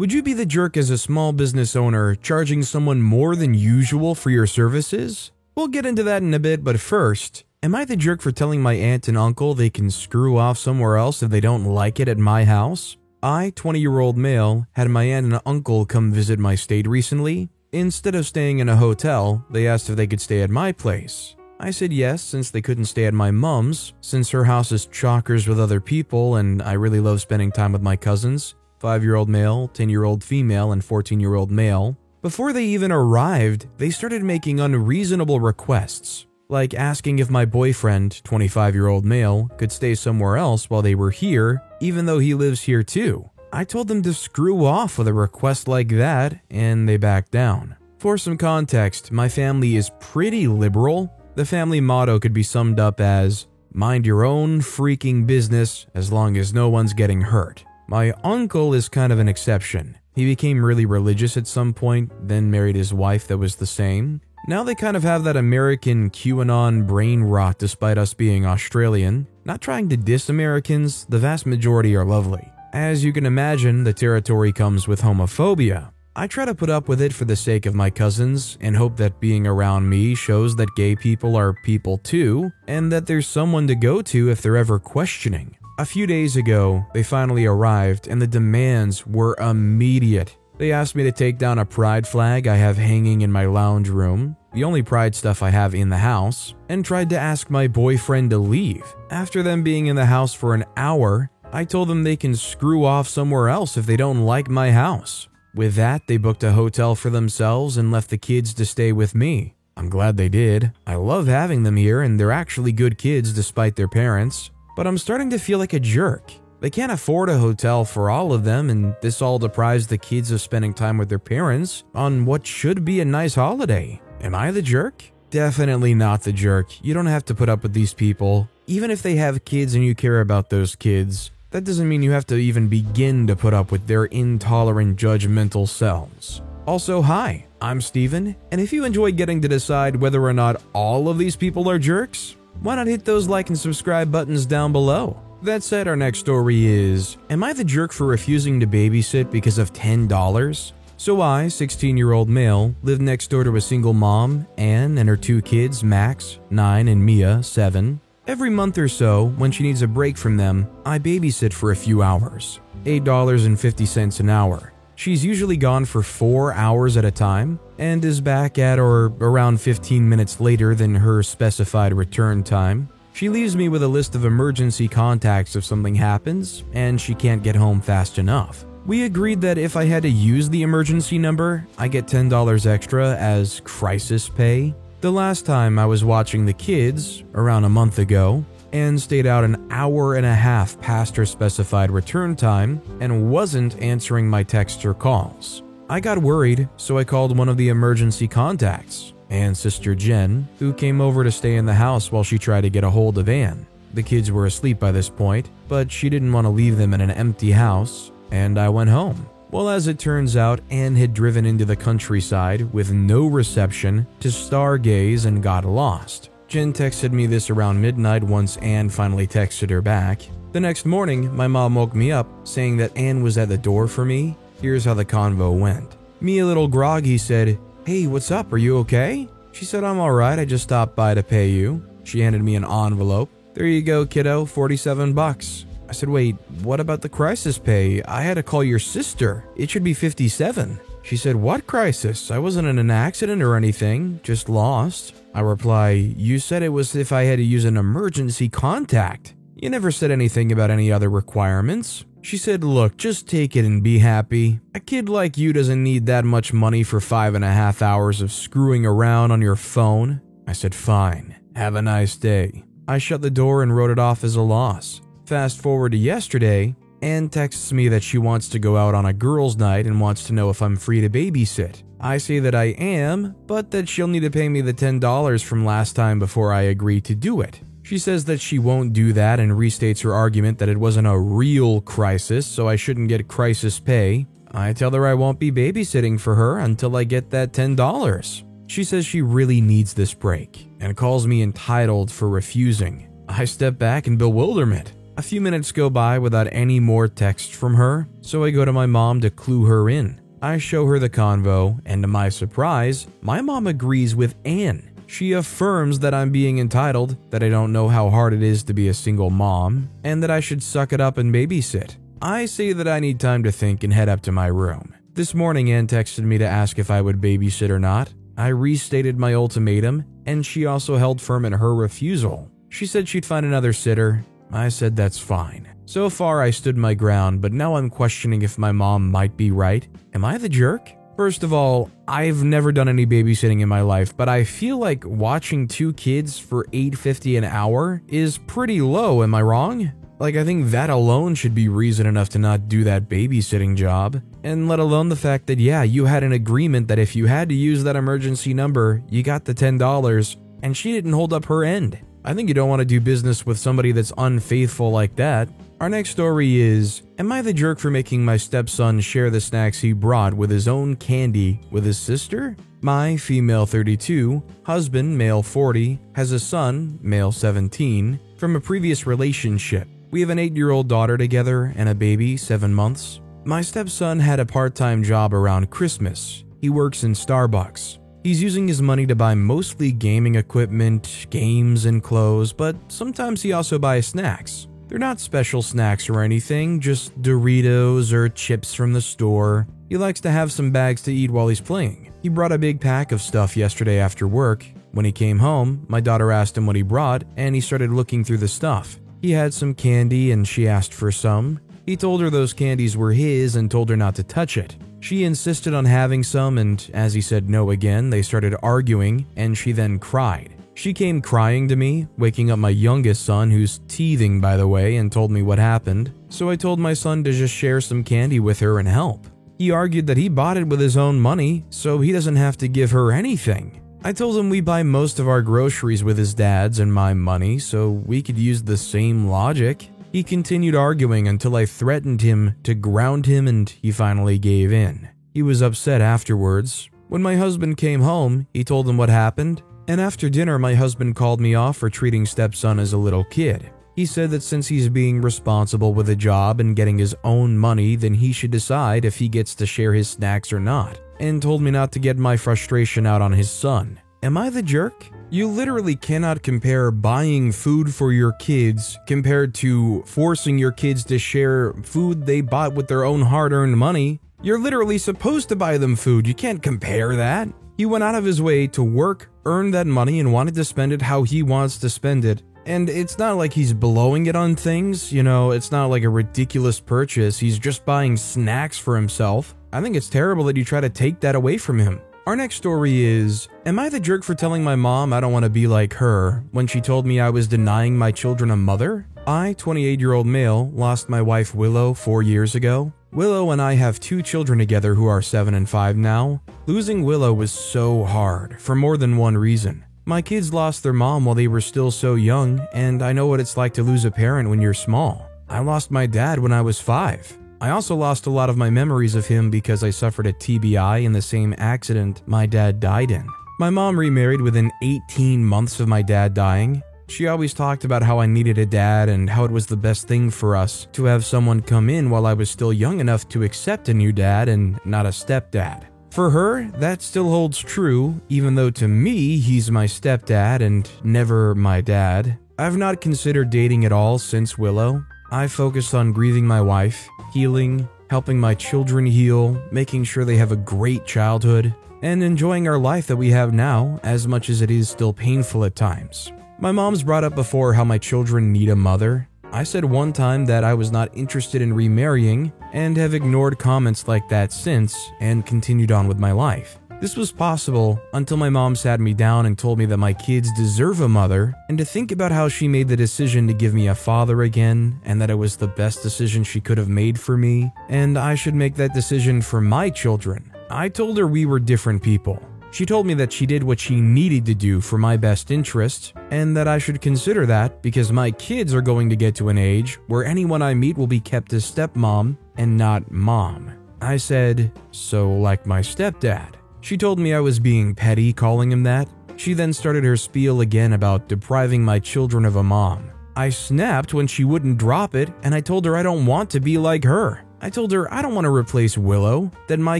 Would you be the jerk as a small business owner charging someone more than usual for your services? We'll get into that in a bit, but first, am I the jerk for telling my aunt and uncle they can screw off somewhere else if they don't like it at my house? I, 20-year-old male, had my aunt and uncle come visit my state recently. Instead of staying in a hotel, they asked if they could stay at my place. I said yes, since they couldn't stay at my mom's, since her house is chockers with other people and I really love spending time with my cousins, 5-year-old male, 10-year-old female, and 14-year-old male. Before they even arrived, they started making unreasonable requests, like asking if my boyfriend, 25-year-old male, could stay somewhere else while they were here, even though he lives here too. I told them to screw off with a request like that, and they backed down. For some context, my family is pretty liberal. The family motto could be summed up as, mind your own freaking business as long as no one's getting hurt. My uncle is kind of an exception. He became really religious at some point, then married his wife that was the same. Now they kind of have that American QAnon brain rot despite us being Australian. Not trying to diss Americans, the vast majority are lovely. As you can imagine, the territory comes with homophobia. I try to put up with it for the sake of my cousins and hope that being around me shows that gay people are people too, and that there's someone to go to if they're ever questioning. A few days ago, they finally arrived and the demands were immediate. They asked me to take down a pride flag I have hanging in my lounge room, the only pride stuff I have in the house, and tried to ask my boyfriend to leave. After them being in the house for an hour, I told them they can screw off somewhere else if they don't like my house. With that, they booked a hotel for themselves and left the kids to stay with me. I'm glad they did. I love having them here and they're actually good kids despite their parents. But I'm starting to feel like a jerk. They can't afford a hotel for all of them and this all deprives the kids of spending time with their parents on what should be a nice holiday. Am I the jerk? Definitely not the jerk. You don't have to put up with these people. Even if they have kids and you care about those kids, that doesn't mean you have to even begin to put up with their intolerant, judgmental selves. Also, hi, I'm Steven, and if you enjoy getting to decide whether or not all of these people are jerks, why not hit those like and subscribe buttons down below? That said, our next story is, am I the jerk for refusing to babysit because of $10? So I, 16-year-old male, live next door to a single mom, Anne, and her two kids, Max, 9, and Mia, 7. Every month or so, when she needs a break from them, I babysit for a few hours, $8.50 an hour. She's usually gone for 4 hours at a time, and is back at or around 15 minutes later than her specified return time. She leaves me with a list of emergency contacts if something happens, and she can't get home fast enough. We agreed that if I had to use the emergency number, I get $10 extra as crisis pay. The last time I was watching the kids, around a month ago, Anne stayed out an hour and a half past her specified return time and wasn't answering my texts or calls. I got worried, so I called one of the emergency contacts, Anne's sister Jen, who came over to stay in the house while she tried to get a hold of Anne. The kids were asleep by this point, but she didn't want to leave them in an empty house, and I went home. Well, as it turns out, Anne had driven into the countryside with no reception to stargaze and got lost. Jen texted me this around midnight once Anne finally texted her back. The next morning, my mom woke me up saying that Anne was at the door for me. Here's how the convo went. Me, a little groggy, said, "Hey, what's up? Are you okay?" She said, "I'm alright, I just stopped by to pay you." She handed me an envelope. "There you go, kiddo, $47. I said, "Wait, what about the crisis pay? I had to call your sister. It should be $57. She said, "What crisis? I wasn't in an accident or anything, just lost." I reply, "You said it was if I had to use an emergency contact. You never said anything about any other requirements." She said, "Look, just take it and be happy. A kid like you doesn't need that much money for 5.5 hours of screwing around on your phone." I said, "Fine. Have a nice day." I shut the door and wrote it off as a loss. Fast forward to yesterday, Anne texts me that she wants to go out on a girls' night and wants to know if I'm free to babysit. I say that I am, but that she'll need to pay me the $10 from last time before I agree to do it. She says that she won't do that and restates her argument that it wasn't a real crisis, so I shouldn't get crisis pay. I tell her I won't be babysitting for her until I get that $10. She says she really needs this break and calls me entitled for refusing. I step back in bewilderment. A few minutes go by without any more text from her, so I go to my mom to clue her in. I show her the convo, and to my surprise, my mom agrees with Anne. She affirms that I'm being entitled, that I don't know how hard it is to be a single mom, and that I should suck it up and babysit. I say that I need time to think and head up to my room. This morning, Anne texted me to ask if I would babysit or not. I restated my ultimatum, and she also held firm in her refusal. She said she'd find another sitter. I said that's fine. So far, I stood my ground, but now I'm questioning if my mom might be right. Am I the jerk? First of all, I've never done any babysitting in my life, but I feel like watching 2 kids for $8.50 an hour is pretty low, am I wrong? Like, I think that alone should be reason enough to not do that babysitting job. And let alone the fact that, yeah, you had an agreement that if you had to use that emergency number, you got the $10, and she didn't hold up her end. I think you don't want to do business with somebody that's unfaithful like that. Our next story is, am I the jerk for making my stepson share the snacks he brought with his own candy with his sister? My female 32, husband male 40, has a son, male 17, from a previous relationship. We have an 8-year-old daughter together and a baby, 7 months. My stepson had a part-time job around Christmas. He works in Starbucks. He's using his money to buy mostly gaming equipment, games, and clothes, but sometimes he also buys snacks. They're not special snacks or anything, just Doritos or chips from the store. He likes to have some bags to eat while he's playing. He brought a big pack of stuff yesterday after work. When he came home, my daughter asked him what he brought, and he started looking through the stuff. He had some candy and she asked for some. He told her those candies were his and told her not to touch it. She insisted on having some, and as he said no again, they started arguing, and she then cried. She came crying to me, waking up my youngest son, who's teething by the way, and told me what happened. So I told my son to just share some candy with her and help. He argued that he bought it with his own money, so he doesn't have to give her anything. I told him we buy most of our groceries with his dad's and my money, so we could use the same logic. He continued arguing until I threatened him to ground him, and he finally gave in. He was upset afterwards. When my husband came home, he told him what happened, and after dinner my husband called me off for treating stepson as a little kid. He said that since he's being responsible with a job and getting his own money, then he should decide if he gets to share his snacks or not, and told me not to get my frustration out on his son. Am I the jerk? You literally cannot compare buying food for your kids compared to forcing your kids to share food they bought with their own hard-earned money. You're literally supposed to buy them food. You can't compare that. He went out of his way to work, earn that money, and wanted to spend it how he wants to spend it. And it's not like he's blowing it on things, it's not like a ridiculous purchase. He's just buying snacks for himself. I think it's terrible that you try to take that away from him. Our next story is, am I the jerk for telling my mom I don't want to be like her when she told me I was denying my children a mother? I, 28-year-old male, lost my wife Willow 4 years ago. Willow and I have 2 children together who are 7 and 5 now. Losing Willow was so hard for more than one reason. My kids lost their mom while they were still so young, and I know what it's like to lose a parent when you're small. I lost my dad when I was 5. I also lost a lot of my memories of him because I suffered a TBI in the same accident my dad died in. My mom remarried within 18 months of my dad dying. She always talked about how I needed a dad and how it was the best thing for us to have someone come in while I was still young enough to accept a new dad and not a stepdad. For her, that still holds true, even though to me, he's my stepdad and never my dad. I've not considered dating at all since Willow. I focused on grieving my wife, healing, helping my children heal, making sure they have a great childhood, and enjoying our life that we have now, as much as it is still painful at times. My mom's brought up before how my children need a mother. I said one time that I was not interested in remarrying, and have ignored comments like that since, and continued on with my life. This was possible until my mom sat me down and told me that my kids deserve a mother, and to think about how she made the decision to give me a father again, and that it was the best decision she could have made for me, and I should make that decision for my children. I told her we were different people. She told me that she did what she needed to do for my best interest, and that I should consider that because my kids are going to get to an age where anyone I meet will be kept as stepmom and not mom. I said, so like my stepdad. She told me I was being petty calling him that. She then started her spiel again about depriving my children of a mom. I snapped when she wouldn't drop it, and I told her I don't want to be like her. I told her I don't want to replace Willow, that my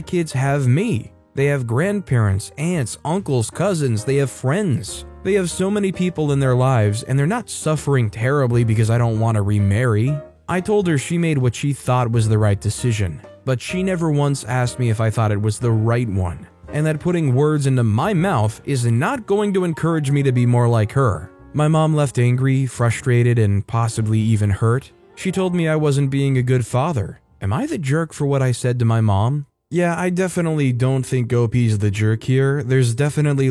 kids have me. They have grandparents, aunts, uncles, cousins, they have friends. They have so many people in their lives, and they're not suffering terribly because I don't want to remarry. I told her she made what she thought was the right decision, but she never once asked me if I thought it was the right one, and that putting words into my mouth is not going to encourage me to be more like her. My mom left angry, frustrated, and possibly even hurt. She told me I wasn't being a good father. Am I the jerk for what I said to my mom? Yeah, I definitely don't think OP's the jerk here. There's definitely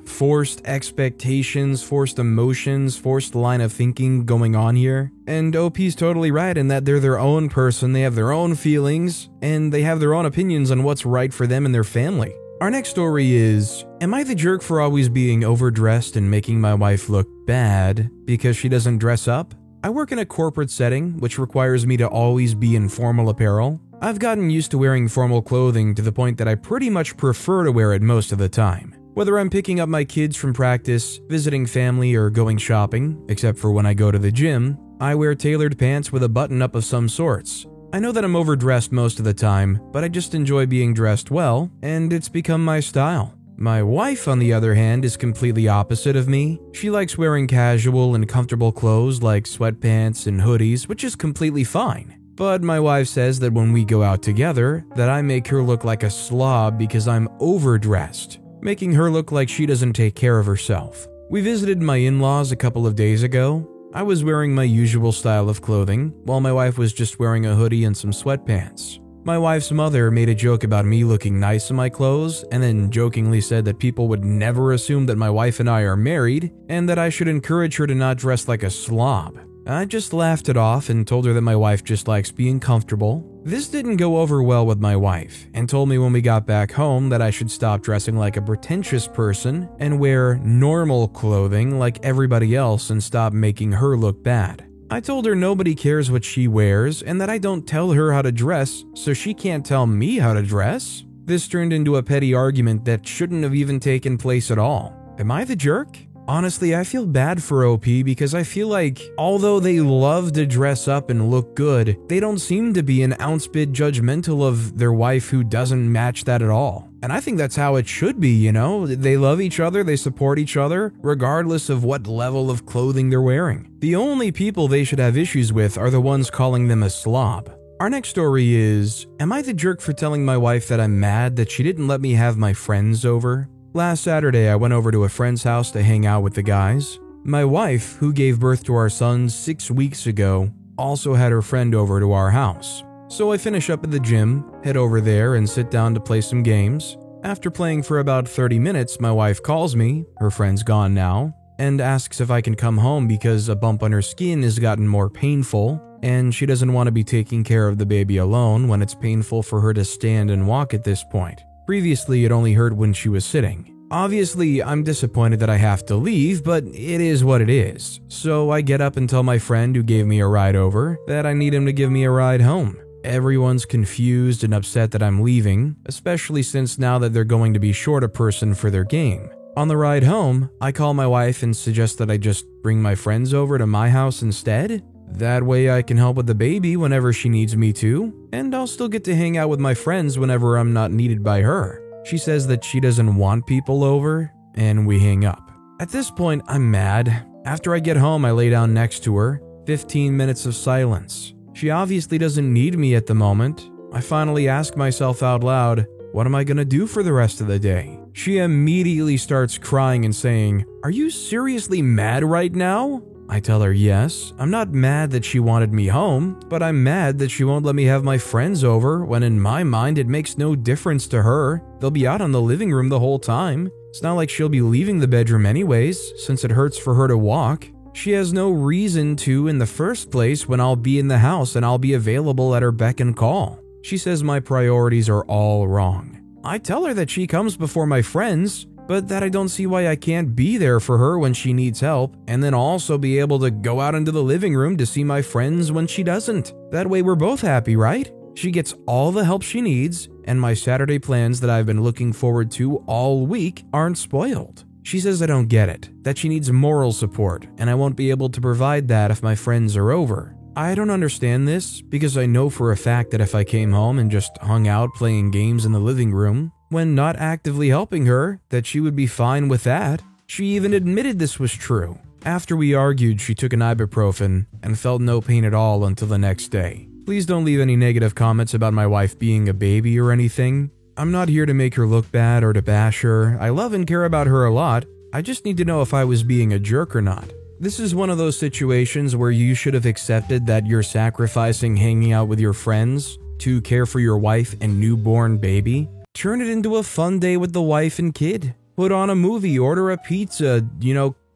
forced expectations, forced emotions, forced line of thinking going on here. And OP's totally right in that they're their own person, they have their own feelings, and they have their own opinions on what's right for them and their family. Our next story is, am I the jerk for always being overdressed and making my wife look bad because she doesn't dress up? I work in a corporate setting, which requires me to always be in formal apparel. I've gotten used to wearing formal clothing to the point that I pretty much prefer to wear it most of the time. Whether I'm picking up my kids from practice, visiting family, or going shopping, except for when I go to the gym, I wear tailored pants with a button-up of some sorts. I know that I'm overdressed most of the time, but I just enjoy being dressed well, and it's become my style. My wife, on the other hand, is completely opposite of me. She likes wearing casual and comfortable clothes like sweatpants and hoodies, which is completely fine. But my wife says that when we go out together, that I make her look like a slob because I'm overdressed, making her look like she doesn't take care of herself. We visited my in-laws a couple of days ago. I was wearing my usual style of clothing, while my wife was just wearing a hoodie and some sweatpants. My wife's mother made a joke about me looking nice in my clothes, and then jokingly said that people would never assume that my wife and I are married, and that I should encourage her to not dress like a slob. I just laughed it off and told her that my wife just likes being comfortable. This didn't go over well with my wife, and told me when we got back home that I should stop dressing like a pretentious person and wear normal clothing like everybody else and stop making her look bad. I told her nobody cares what she wears and that I don't tell her how to dress, so she can't tell me how to dress. This turned into a petty argument that shouldn't have even taken place at all. Am I the jerk? Honestly, I feel bad for OP because I feel like although they love to dress up and look good, they don't seem to be an ounce bit judgmental of their wife who doesn't match that at all. And I think that's how it should be, you know? They love each other, they support each other, regardless of what level of clothing they're wearing. The only people they should have issues with are the ones calling them a slob. Our next story is, am I the jerk for telling my wife that I'm mad that she didn't let me have my friends over? Last Saturday, I went over to a friend's house to hang out with the guys. My wife, who gave birth to our son 6 weeks ago, also had her friend over to our house. So I finish up at the gym, head over there, and sit down to play some games. After playing for about 30 minutes, my wife calls me, her friend's gone now, and asks if I can come home because a bump on her skin has gotten more painful, and she doesn't want to be taking care of the baby alone when it's painful for her to stand and walk at this point. Previously, it only hurt when she was sitting. Obviously, I'm disappointed that I have to leave, but it is what it is. So I get up and tell my friend who gave me a ride over that I need him to give me a ride home. Everyone's confused and upset that I'm leaving, especially since now that they're going to be short a person for their game. On the ride home, I call my wife and suggest that I just bring my friends over to my house instead. That way I can help with the baby whenever she needs me to, and I'll still get to hang out with my friends whenever I'm not needed by her. She says that she doesn't want people over, and we hang up. At this point, I'm mad. After I get home, I lay down next to her. 15 minutes of silence. She obviously doesn't need me at the moment. I finally ask myself out loud, what am I gonna do for the rest of the day? She immediately starts crying and saying, "Are you seriously mad right now?" I tell her yes. I'm not mad that she wanted me home, but I'm mad that she won't let me have my friends over when in my mind it makes no difference to her. They'll be out in the living room the whole time. It's not like she'll be leaving the bedroom anyways, since it hurts for her to walk. She has no reason to in the first place when I'll be in the house and I'll be available at her beck and call. She says my priorities are all wrong. I tell her that she comes before my friends, but that I don't see why I can't be there for her when she needs help, and then also be able to go out into the living room to see my friends when she doesn't. That way we're both happy, right? She gets all the help she needs, and my Saturday plans that I've been looking forward to all week aren't spoiled. She says I don't get it, that she needs moral support, and I won't be able to provide that if my friends are over. I don't understand this, because I know for a fact that if I came home and just hung out playing games in the living room, when not actively helping her, that she would be fine with that. She even admitted this was true. After we argued, she took an ibuprofen and felt no pain at all until the next day. Please don't leave any negative comments about my wife being a baby or anything. I'm not here to make her look bad or to bash her. I love and care about her a lot. I just need to know if I was being a jerk or not. This is one of those situations where you should have accepted that you're sacrificing hanging out with your friends to care for your wife and newborn baby. Turn it into a fun day with the wife and kid. Put on a movie, order a pizza,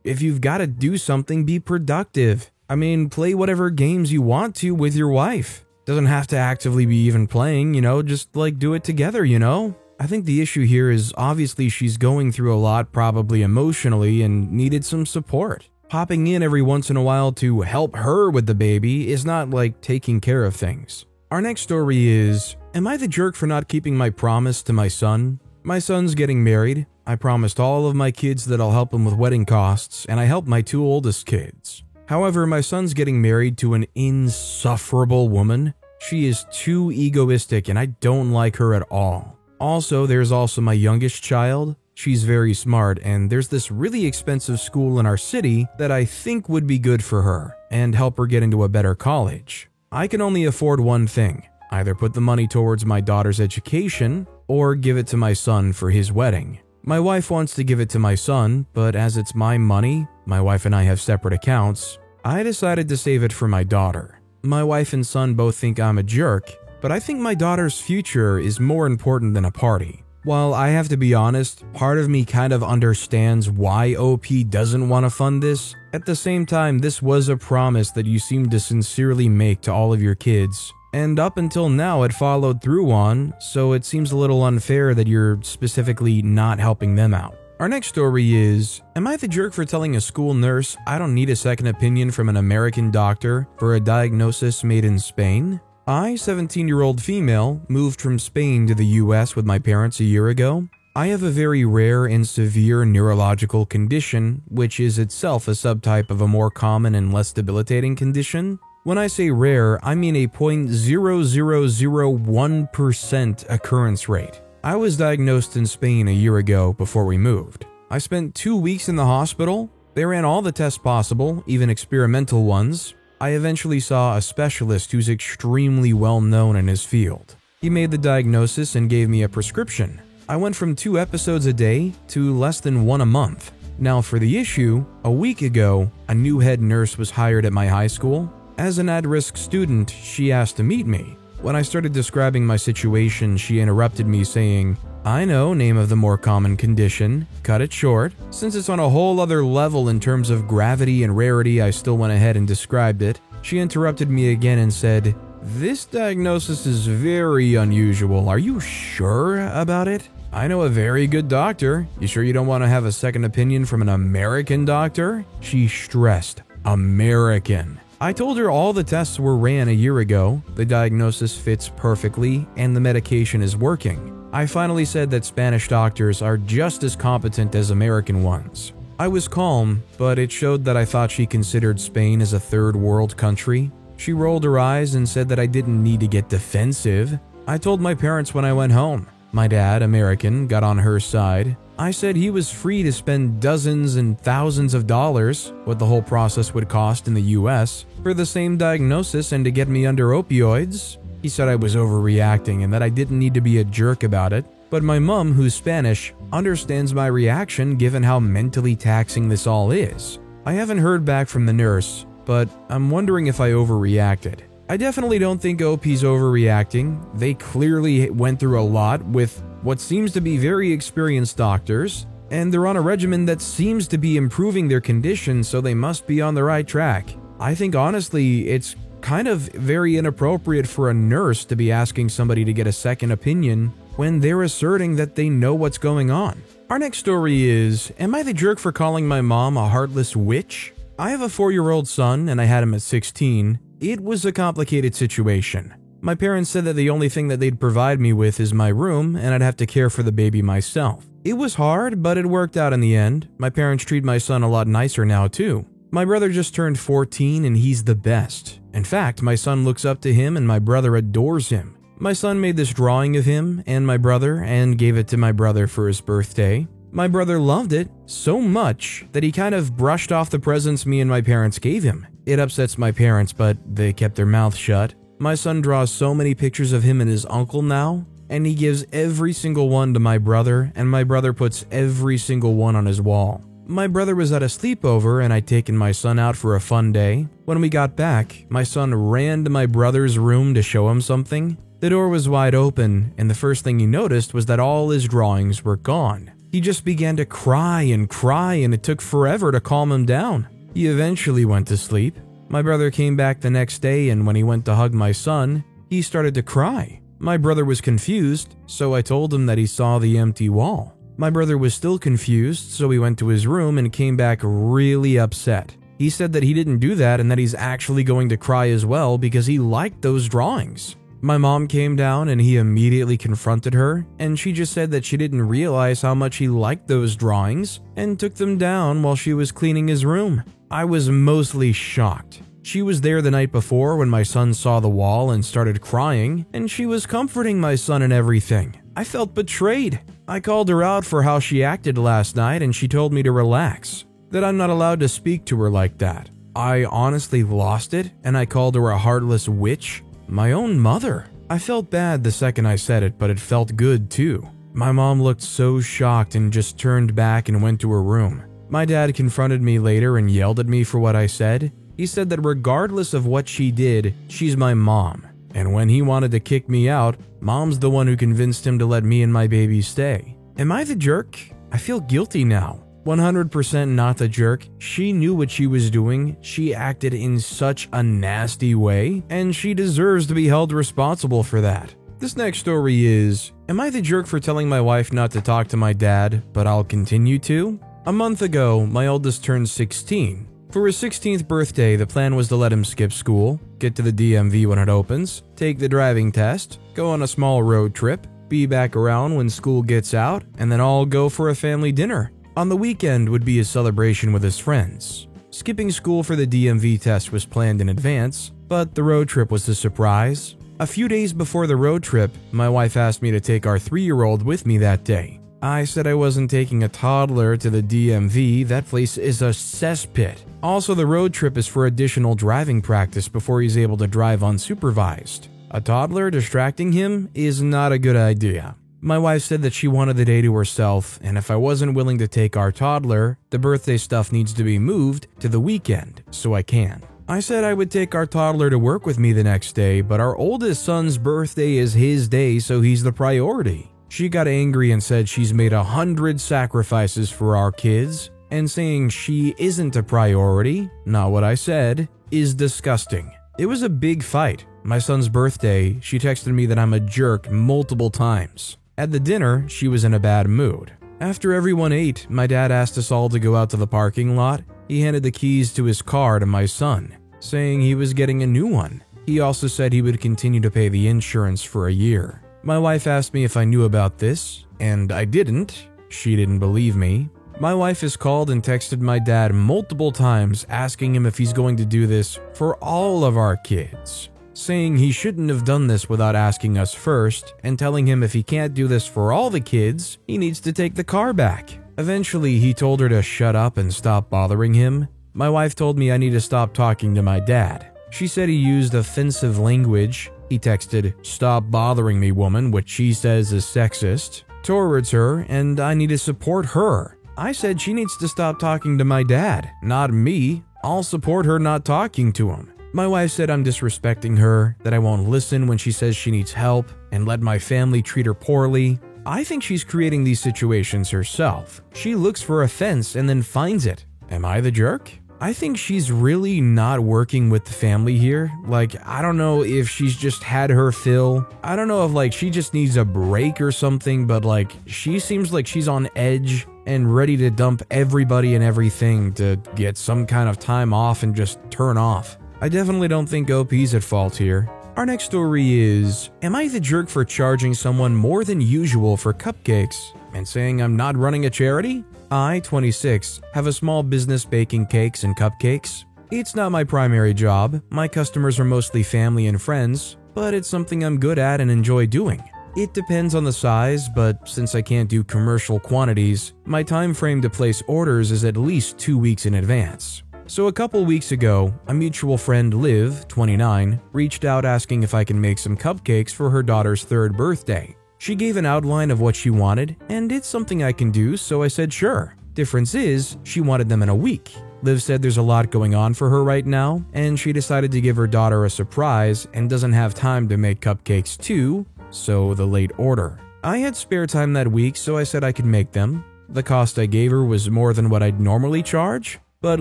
if you've got to do something, be productive. I mean, play whatever games you want to with your wife. Doesn't have to actively be even playing, just do it together, I think the issue here is obviously she's going through a lot, probably emotionally, and needed some support. Popping in every once in a while to help her with the baby is not like taking care of things. Our next story is, am I the jerk for not keeping my promise to my son? My son's getting married. I promised all of my kids that I'll help him with wedding costs, and I helped my two oldest kids. However, my son's getting married to an insufferable woman. She is too egoistic and I don't like her at all. Also, there's also my youngest child. She's very smart, and there's this really expensive school in our city that I think would be good for her and help her get into a better college. I can only afford one thing, either put the money towards my daughter's education or give it to my son for his wedding. My wife wants to give it to my son, but as it's my money, my wife and I have separate accounts, I decided to save it for my daughter. My wife and son both think I'm a jerk, but I think my daughter's future is more important than a party. While I have to be honest, part of me kind of understands why OP doesn't want to fund this. At the same time, this was a promise that you seem to sincerely make to all of your kids, and up until now it followed through on, so it seems a little unfair that you're specifically not helping them out. Our next story is, am I the jerk for telling a school nurse I don't need a second opinion from an American doctor for a diagnosis made in Spain? I, 17-year-old female, moved from Spain to the US with my parents a year ago. I have a very rare and severe neurological condition, which is itself a subtype of a more common and less debilitating condition. When I say rare, I mean a 0.0001% occurrence rate. I was diagnosed in Spain a year ago before we moved. I spent 2 weeks in the hospital. They ran all the tests possible, even experimental ones. I eventually saw a specialist who's extremely well known in his field. He made the diagnosis and gave me a prescription. I went from 2 episodes a day to less than 1 a month. Now for the issue, a week ago, a new head nurse was hired at my high school. As an at-risk student, she asked to meet me. When I started describing my situation, she interrupted me saying, I know, name of the more common condition, cut it short. Since it's on a whole other level in terms of gravity and rarity, I still went ahead and described it. She interrupted me again and said, this diagnosis is very unusual. Are you sure about it? I know a very good doctor. You sure you don't want to have a second opinion from an American doctor? She stressed, American. I told her all the tests were ran a year ago, the diagnosis fits perfectly, and the medication is working. I finally said that Spanish doctors are just as competent as American ones. I was calm, but it showed that I thought she considered Spain as a third world country. She rolled her eyes and said that I didn't need to get defensive. I told my parents when I went home. My dad, American, got on her side. I said he was free to spend dozens and thousands of dollars, what the whole process would cost in the US, for the same diagnosis and to get me under opioids. He said I was overreacting and that I didn't need to be a jerk about it, but my mom, who's Spanish, understands my reaction given how mentally taxing this all is. I haven't heard back from the nurse, but I'm wondering if I overreacted. I definitely don't think OP's overreacting. They clearly went through a lot with what seems to be very experienced doctors, and they're on a regimen that seems to be improving their condition, so they must be on the right track. I think honestly, it's kind of very inappropriate for a nurse to be asking somebody to get a second opinion when they're asserting that they know what's going on. Our next story is, am I the jerk for calling my mom a heartless witch? I have a 4-year-old son and I had him at 16. It was a complicated situation. My parents said that the only thing that they'd provide me with is my room, and I'd have to care for the baby myself. It was hard, but it worked out in the end. My parents treat my son a lot nicer now too. My brother just turned 14 and he's the best. In fact, my son looks up to him and my brother adores him. My son made this drawing of him and my brother and gave it to my brother for his birthday. My brother loved it so much that he kind of brushed off the presents me and my parents gave him. It upsets my parents, but they kept their mouths shut. My son draws so many pictures of him and his uncle now, and he gives every single one to my brother, and my brother puts every single one on his wall. My brother was at a sleepover and I'd taken my son out for a fun day. When we got back, my son ran to my brother's room to show him something. The door was wide open, and the first thing he noticed was that all his drawings were gone. He just began to cry, and it took forever to calm him down. He eventually went to sleep. My brother came back the next day, and when he went to hug my son, he started to cry. My brother was confused, so I told him that he saw the empty wall. My brother was still confused, so he went to his room and came back really upset. He said that he didn't do that and that he's actually going to cry as well because he liked those drawings. My mom came down and he immediately confronted her, and she just said that she didn't realize how much he liked those drawings and took them down while she was cleaning his room. I was mostly shocked. She was there the night before when my son saw the wall and started crying, and she was comforting my son and everything. I felt betrayed. I called her out for how she acted last night, and she told me to relax, that I'm not allowed to speak to her like that. I honestly lost it, and I called her a heartless witch. My own mother. I felt bad the second I said it, but it felt good too. My mom looked so shocked and just turned back and went to her room. My dad confronted me later and yelled at me for what I said. He said that regardless of what she did, she's my mom. And when he wanted to kick me out, mom's the one who convinced him to let me and my baby stay. Am I the jerk? I feel guilty now. 100% not the jerk. She knew what she was doing. She acted in such a nasty way, and she deserves to be held responsible for that. This next story is, am I the jerk for telling my wife not to talk to my dad, but I'll continue to? A month ago, my oldest turned 16. For his 16th birthday, the plan was to let him skip school, get to the DMV when it opens, take the driving test, go on a small road trip, be back around when school gets out, and then all go for a family dinner. On the weekend would be his celebration with his friends. Skipping school for the DMV test was planned in advance, but the road trip was a surprise. A few days before the road trip, my wife asked me to take our 3-year-old with me that day. I said I wasn't taking a toddler to the DMV, that place is a cesspit. Also, the road trip is for additional driving practice before he's able to drive unsupervised. A toddler distracting him is not a good idea. My wife said that she wanted the day to herself, and if I wasn't willing to take our toddler, the birthday stuff needs to be moved to the weekend, so I can. I said I would take our toddler to work with me the next day, but our oldest son's birthday is his day, so he's the priority. She got angry and said she's made 100 sacrifices for our kids, and saying she isn't a priority, not what I said, is disgusting. It was a big fight. My son's birthday, she texted me that I'm a jerk multiple times. At the dinner, she was in a bad mood. After everyone ate, my dad asked us all to go out to the parking lot. He handed the keys to his car to my son, saying he was getting a new one. He also said he would continue to pay the insurance for a year. My wife asked me if I knew about this, and I didn't. She didn't believe me. My wife has called and texted my dad multiple times asking him if he's going to do this for all of our kids, saying he shouldn't have done this without asking us first, and telling him if he can't do this for all the kids, he needs to take the car back. Eventually, he told her to shut up and stop bothering him. My wife told me I need to stop talking to my dad. She said he used offensive language. He texted, "Stop bothering me, woman," which she says is sexist, towards her, and I need to support her. I said she needs to stop talking to my dad, not me. I'll support her not talking to him. My wife said I'm disrespecting her, that I won't listen when she says she needs help, and let my family treat her poorly. I think she's creating these situations herself. She looks for offense and then finds it. Am I the jerk? I think she's really not working with the family here. I don't know if she's just had her fill. I don't know if she just needs a break or something, but she seems like she's on edge and ready to dump everybody and everything to get some kind of time off and just turn off. I definitely don't think OP's at fault here. Our next story is, am I the jerk for charging someone more than usual for cupcakes and saying I'm not running a charity? I, 26, have a small business baking cakes and cupcakes. It's not my primary job. My customers are mostly family and friends, but it's something I'm good at and enjoy doing. It depends on the size, but since I can't do commercial quantities, my time frame to place orders is at least 2 weeks in advance. So a couple weeks ago, a mutual friend, Liv, 29, reached out asking if I can make some cupcakes for her daughter's 3rd birthday. She gave an outline of what she wanted, and it's something I can do, so I said sure. Difference is, she wanted them in a week. Liv said there's a lot going on for her right now, and she decided to give her daughter a surprise and doesn't have time to make cupcakes too, so the late order. I had spare time that week, so I said I could make them. The cost I gave her was more than what I'd normally charge, but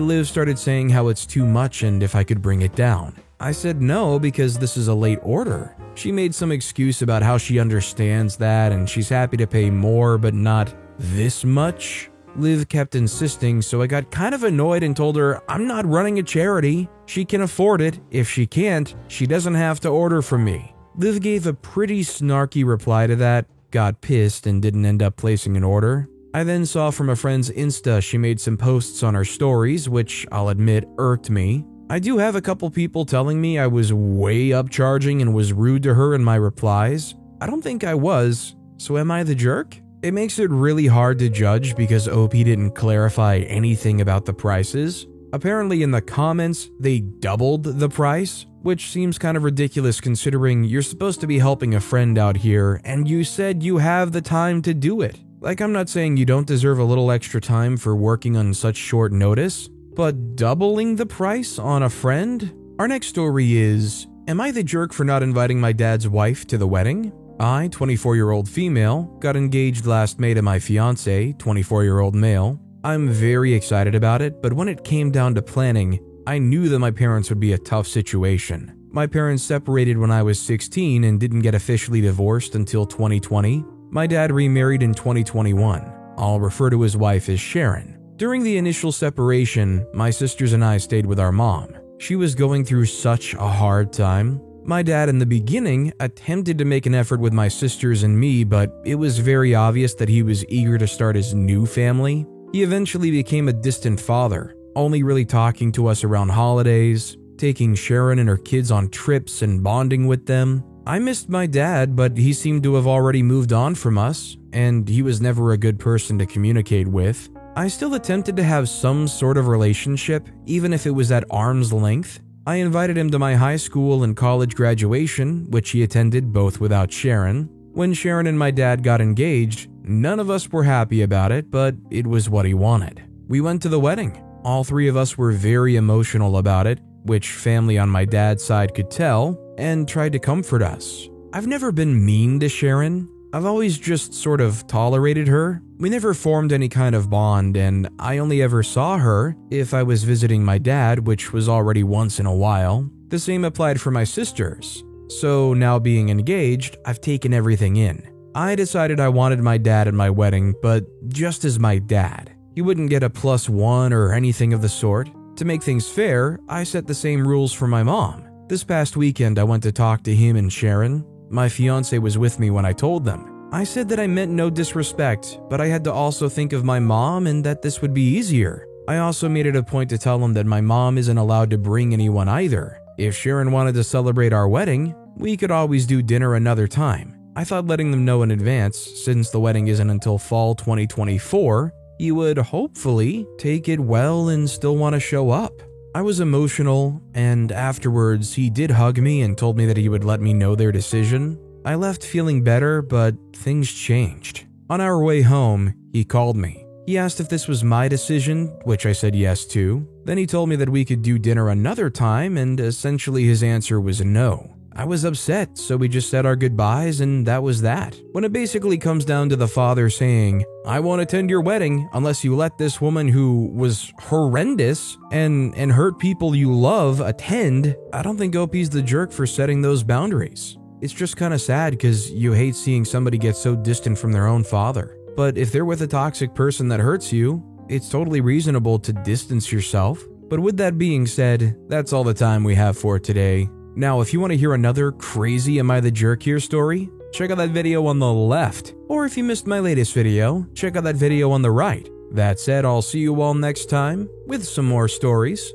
Liv started saying how it's too much and if I could bring it down. I said no because this is a late order. She made some excuse about how she understands that and she's happy to pay more but not this much. Liv kept insisting, so I got kind of annoyed and told her I'm not running a charity. She can afford it. If she can't, she doesn't have to order from me. Liv gave a pretty snarky reply to that, got pissed and didn't end up placing an order. I then saw from a friend's Insta she made some posts on her stories, which I'll admit irked me. I do have a couple people telling me I was way upcharging and was rude to her in my replies. I don't think I was, so am I the jerk? It makes it really hard to judge because OP didn't clarify anything about the prices. Apparently in the comments, they doubled the price, which seems kind of ridiculous considering you're supposed to be helping a friend out here and you said you have the time to do it. Like, I'm not saying you don't deserve a little extra time for working on such short notice, but doubling the price on a friend? Our next story is, am I the jerk for not inviting my dad's wife to the wedding? I, 24-year-old female, got engaged last May to my fiancé, 24-year-old male. I'm very excited about it, but when it came down to planning, I knew that my parents would be a tough situation. My parents separated when I was 16 and didn't get officially divorced until 2020. My dad remarried in 2021. I'll refer to his wife as Sharon. During the initial separation, my sisters and I stayed with our mom. She was going through such a hard time. My dad in the beginning attempted to make an effort with my sisters and me, but it was very obvious that he was eager to start his new family. He eventually became a distant father, only really talking to us around holidays, taking Sharon and her kids on trips and bonding with them. I missed my dad, but he seemed to have already moved on from us, and he was never a good person to communicate with. I still attempted to have some sort of relationship, even if it was at arm's length. I invited him to my high school and college graduation, which he attended both without Sharon. When Sharon and my dad got engaged, none of us were happy about it, but it was what he wanted. We went to the wedding. All 3 of us were very emotional about it, which family on my dad's side could tell, and tried to comfort us. I've never been mean to Sharon. I've always just sort of tolerated her. We never formed any kind of bond, and I only ever saw her if I was visiting my dad, which was already once in a while. The same applied for my sisters. So now being engaged, I've taken everything in. I decided I wanted my dad at my wedding, but just as my dad. He wouldn't get a +1 or anything of the sort. To make things fair, I set the same rules for my mom. This past weekend, I went to talk to him and Sharon. My fiancé was with me when I told them. I said that I meant no disrespect, but I had to also think of my mom and that this would be easier. I also made it a point to tell them that my mom isn't allowed to bring anyone either. If Sharon wanted to celebrate our wedding, we could always do dinner another time. I thought letting them know in advance, since the wedding isn't until fall 2024, he would hopefully take it well and still want to show up. I was emotional, and afterwards he did hug me and told me that he would let me know their decision. I left feeling better, but things changed. On our way home, he called me. He asked if this was my decision, which I said yes to. Then he told me that we could do dinner another time, and essentially his answer was no. I was upset, so we just said our goodbyes and that was that. When it basically comes down to the father saying, I won't attend your wedding unless you let this woman who was horrendous and hurt people you love attend, I don't think OP's the jerk for setting those boundaries. It's just kind of sad because you hate seeing somebody get so distant from their own father. But if they're with a toxic person that hurts you, it's totally reasonable to distance yourself. But with that being said, that's all the time we have for today. Now, if you want to hear another crazy Am I the Jerk Here story, check out that video on the left. Or if you missed my latest video, check out that video on the right. That said, I'll see you all next time with some more stories.